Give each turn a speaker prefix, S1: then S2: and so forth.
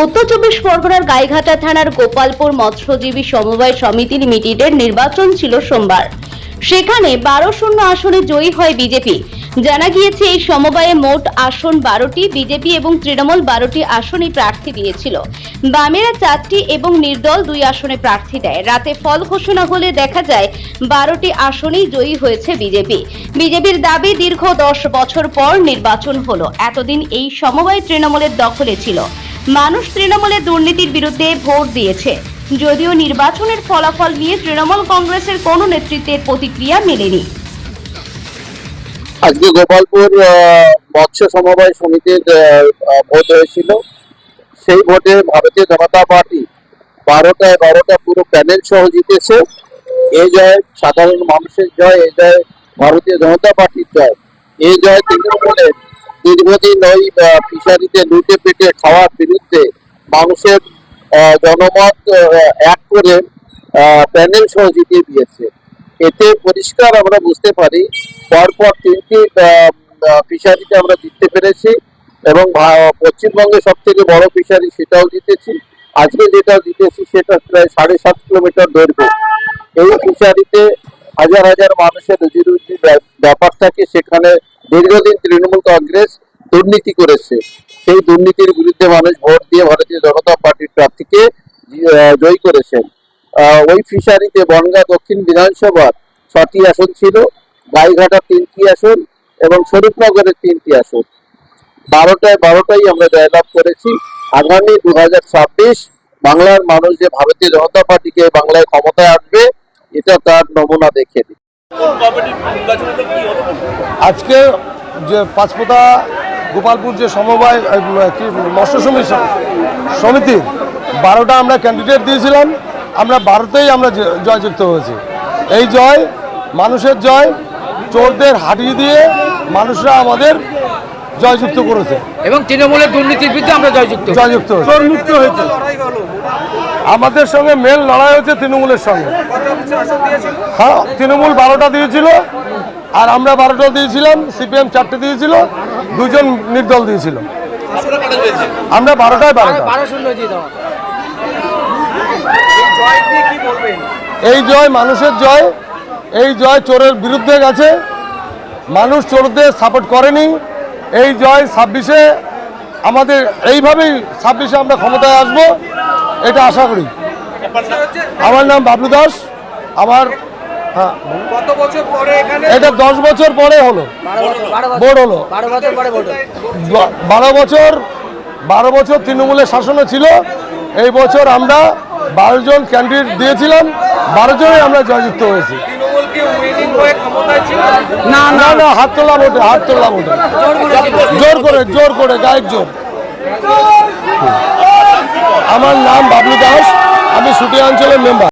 S1: উত্তর চব্বিশ পরগনার গাইঘাটা থানার গোপালপুর মৎস্যজীবী সমবায় সমিতি লিমিটেডের নির্বাচন ছিল সোমবার। সেখানে 12-0 আসনে জয়ী হয় বিজেপি। জানা গিয়েছে এই সমবায়ে মোট আসন 12টি, বিজেপি এবং তৃণমূল 12টি আসনে প্রার্থী দিয়েছিল। বামেরা 4টি এবং নির্দল 2 আসনে প্রার্থী দেয়। রাতে ফল ঘোষণা হলে দেখা যায় 12টি আসনেই জয়ী হয়েছে বিজেপি। বিজেপির দাবি, দীর্ঘ 10 বছর পর নির্বাচন হলো। এতদিন এই সমবায় তৃণমূলের দখলে ছিল। মানুষ তৃণমূলের দুর্নীতির বিরুদ্ধে ভোট দিয়েছে। যদিও নির্বাচনের ফলাফল নিয়ে তৃণমূল কংগ্রেসের কোনো নেতৃত্বের প্রতিক্রিয়া মেলেনি।
S2: আজকে গোপালপুর মৎস্য সমবায় সমিতির ভোট হয়েছিল। সেই ভোটে ভারতীয় জনতা পার্টি 12টায় 12টা পুরো প্যানেল সহ জিতেছে। এই জয় সাধারণ মানুষের জয়, এই জয় ভারতীয় জনতা পার্টির জয়। এই জয় তৃণমূলের দীর্ঘদিন ওই ফিশারিতে লুটে পেটে খাওয়ার বিরুদ্ধে মানুষের জনমত এক করে প্যানেল সহ জিতিয়ে দিয়েছে। এতে পরিষ্কার আমরা বুঝতে পারি পরপর 3টি ফিশারিতে আমরা জিততে পেরেছি এবং পশ্চিমবঙ্গের সব থেকে বড় ফিশারি সেটাও জিতেছি। আজকে যেটা জিতেছি সেটা প্রায় 7.5 কিলোমিটার দৈর্ঘ্য। এই ফিশারিতে হাজার হাজার মানুষের রুজি রুজির ব্যাপার থাকে। সেখানে দীর্ঘদিন তৃণমূল কংগ্রেস দুর্নীতি করেছে। সেই দুর্নীতির বিরুদ্ধে মানুষ ভোট দিয়ে ভারতীয় জনতা পার্টির প্রার্থীকে জয়ী করেছেন। ওই ফিশারিতে বনগাঁ দক্ষিণ বিধানসভার 6টি আসন ছিল, গাইঘাটা 3টি আসন এবং স্বরূপনগরের 3টি আসন। 12টায় 12টাই আমরা জয়লাভ করেছি। আগামী 2026 বাংলার মানুষ যে ভারতীয় জনতা পার্টিকে বাংলায় ক্ষমতায় আসবে, এটা তার নমুনা দেখে দিই।
S3: আজকে যে পাঁচপোতা গোপালপুর যে সমবায় মৎস্য সমিতির 12টা আমরা ক্যান্ডিডেট দিয়েছিলাম, আমরা 12তেই আমরা জয়যুক্ত হয়েছি। এই জয় মানুষের জয়। চোরদের হাঁটিয়ে দিয়ে মানুষরা আমাদের জয়যুক্ত করেছে
S4: এবং তৃণমূলের দুর্নীতির বিরুদ্ধে আমরা জয়যুক্ত
S3: চোরমুক্ত হয়েছে। আমাদের সঙ্গে মেল লড়াই হয়েছে তৃণমূলের সঙ্গে। হ্যাঁ, তৃণমূল 12টা দিয়েছিল আর আমরা 12টা দিয়েছিলাম, সিপিএম 4টে দিয়েছিল, 2 জন নির্দল দিয়েছিল। আমরা 12টায় 12টা। এই জয় মানুষের জয়। এই জয় চোরের বিরুদ্ধে গেছে। মানুষ চোরদের সাপোর্ট করেনি। এই জয় 26-এ আমাদের এইভাবেই 26-এ আমরা ক্ষমতায় আসবো, এটা আশা করি। আমার নাম বাবলু দাস। আমার এটা 10 বছর পরে হলো ভোট হলো। 12 বছর তৃণমূলের শাসনে ছিল। এই বছর আমরা 12 জন ক্যান্ডিডেট দিয়েছিলাম, 12 জনে আমরা জয়যুক্ত হয়েছি। না না না, হাত তোলা ভোটে জোর করে গায়ের জোর। আমার নাম বাবলু দাস, আমি সুটিয়া অঞ্চলের মেম্বার।